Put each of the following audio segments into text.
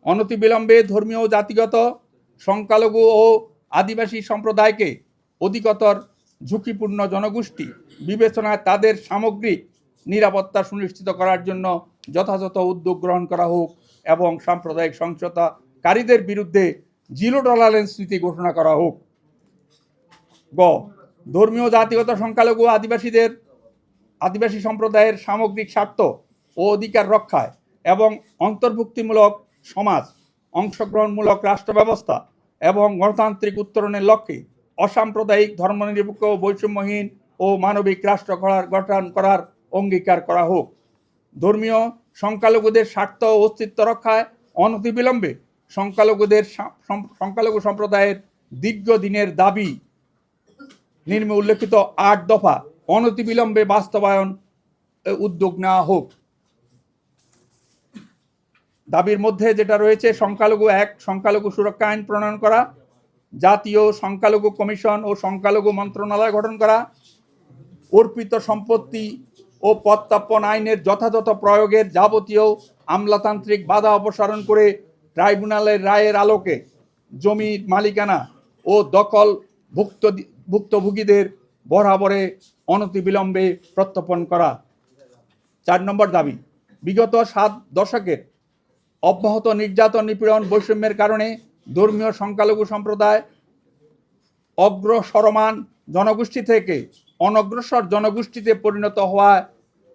অনতিবিলম্বে ধর্মীয় ও জাতিগত সংখ্যালঘু ও আদিবাসী সম্প্রদায়কে অধিকতর ঝুঁকিপূর্ণ জনগোষ্ঠী বিবেচনায় তাদের সামগ্রিক নিরাপত্তা সুনিশ্চিত করার জন্য যথাযথ উদ্যোগ গ্রহণ করা হোক এবং সাম্প্রদায়িক সহিংসতাকারীদের বিরুদ্ধে জিরো টলারেন্স নীতি ঘোষণা করা হোক। গ ধর্মীয় জাতিগত সংখ্যালঘু আদিবাসী সম্প্রদায়ের সামগ্রিক স্বার্থ ও অধিকার রক্ষায় এবং অন্তর্ভুক্তিমূলক সমাজ, অংশগ্রহণমূলক রাষ্ট্র ব্যবস্থা এবং গণতান্ত্রিক উত্তরণের লক্ষ্যে অসাম্প্রদায়িক, ধর্মনিরপেক্ষ, বৈষম্যহীন ও মানবিক রাষ্ট্র গঠন করার অঙ্গীকার করা হোক। ধর্মীয় সংখ্যালঘুদের স্বার্থ ও অস্তিত্ব রক্ষায় অনতিবিলম্বে সংখ্যালঘু সম্প্রদায়ের দীর্ঘদিনের দাবি নিম্নে উল্লেখিত ৮ দফা অনতিবিলম্বে বাস্তবায়ন উদ্যোগ নেওয়া হোক। দাবির মধ্যে যেটা রয়েছে, সংখ্যালঘু ১ সংখ্যালঘু সুরক্ষা আইন প্রণয়ন করা, জাতীয় সংখ্যালঘু কমিশন ও সংখ্যালঘু মন্ত্রণালয় গঠন করা, অর্পিত সম্পত্তি ও প্রত্যর্পণ আইনের যথাযথ প্রয়োগের যাবতীয় আমলাতান্ত্রিক বাধা অপসারণ করে ট্রাইব্যুনালের রায়ের আলোকে জমির মালিকানা ও দখল ভুক্তভোগীদের বরাবরে অনতিবিলম্বে প্রত্যর্পণ করা। ৪ নম্বর দাবি, বিগত ৭ দশকের অব্যাহত নির্যাতন, নিপীড়ন, বৈষম্যের কারণে ধর্মীয় সংখ্যালঘু সম্প্রদায় অগ্রসরমান জনগোষ্ঠী থেকে অনগ্রসর জনগোষ্ঠীতে পরিণত হওয়ায়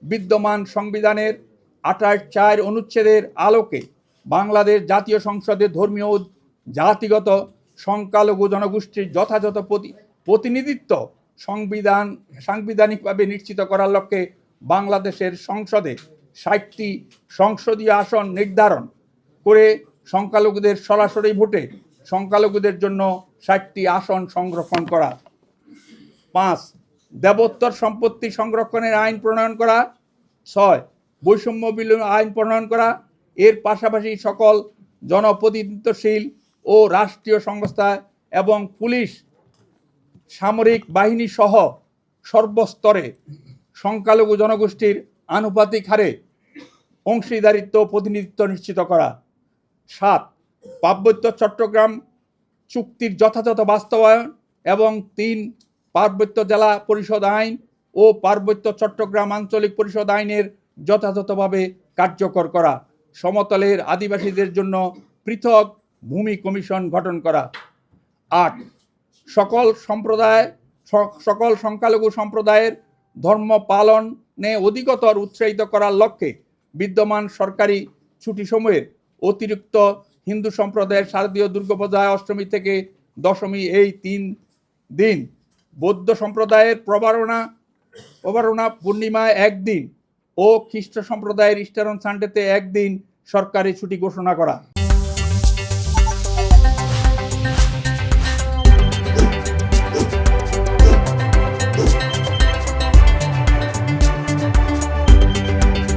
বিদ্যমান সংবিধানের ২৮(৪) অনুচ্ছেদের আলোকে বাংলাদেশ জাতীয় সংসদে ধর্মীয় ও জাতিগত সংখ্যালঘু জনগোষ্ঠীর যথাযথ প্রতিনিধিত্ব সাংবিধানিকভাবে নিশ্চিত করার লক্ষ্যে বাংলাদেশের সংসদে ৬০টি সংসদীয় আসন নির্ধারণ করে সংখ্যালঘুদের সরাসরি ভোটে সংখ্যালঘুদের জন্য ৬০টি আসন সংরক্ষণ করা। ৫ দেবোত্তর সম্পত্তি সংরক্ষণের আইন প্রণয়ন করা। ৬ বৈষম্য বিলোপ আইন প্রণয়ন করা। এর পাশাপাশি সকল জনপ্রতিনিধিত্বশীল ও রাষ্ট্রীয় সংস্থা এবং পুলিশ, সামরিক বাহিনী সহ সর্বস্তরে সংখ্যালঘু জনগোষ্ঠীর আনুপাতিক হারে অংশীদারিত্ব প্রতিনিধিত্ব নিশ্চিত করা। ৭ পার্বত্য চট্টগ্রাম চুক্তির যথাযথ বাস্তবায়ন এবং ৩ পার্বত্য জেলা পরিষদ আইন ও পার্বত্য চট্টগ্রাম আঞ্চলিক পরিষদ আইনের যথাযথভাবে কার্যকর করা। সমতলের আদিবাসীদের জন্য পৃথক ভূমি কমিশন গঠন করা। ৮ সকল সংখ্যালঘু সম্প্রদায়ের ধর্ম পালনে অধিকতর উৎসাহিত করার লক্ষ্যে বিদ্যমান সরকারি ছুটিসমূহের অতিরিক্ত হিন্দু সম্প্রদায়ের শারদীয় দুর্গাপূজা অষ্টমী থেকে দশমী এই ৩ দিন, বৌদ্ধ সম্প্রদায়ের প্রবারণা পূর্ণিমায় ১ দিন ও খ্রিস্ট সম্প্রদায়ের ইস্টার সানডেতে ১ দিন সরকারি ছুটি ঘোষণা করা।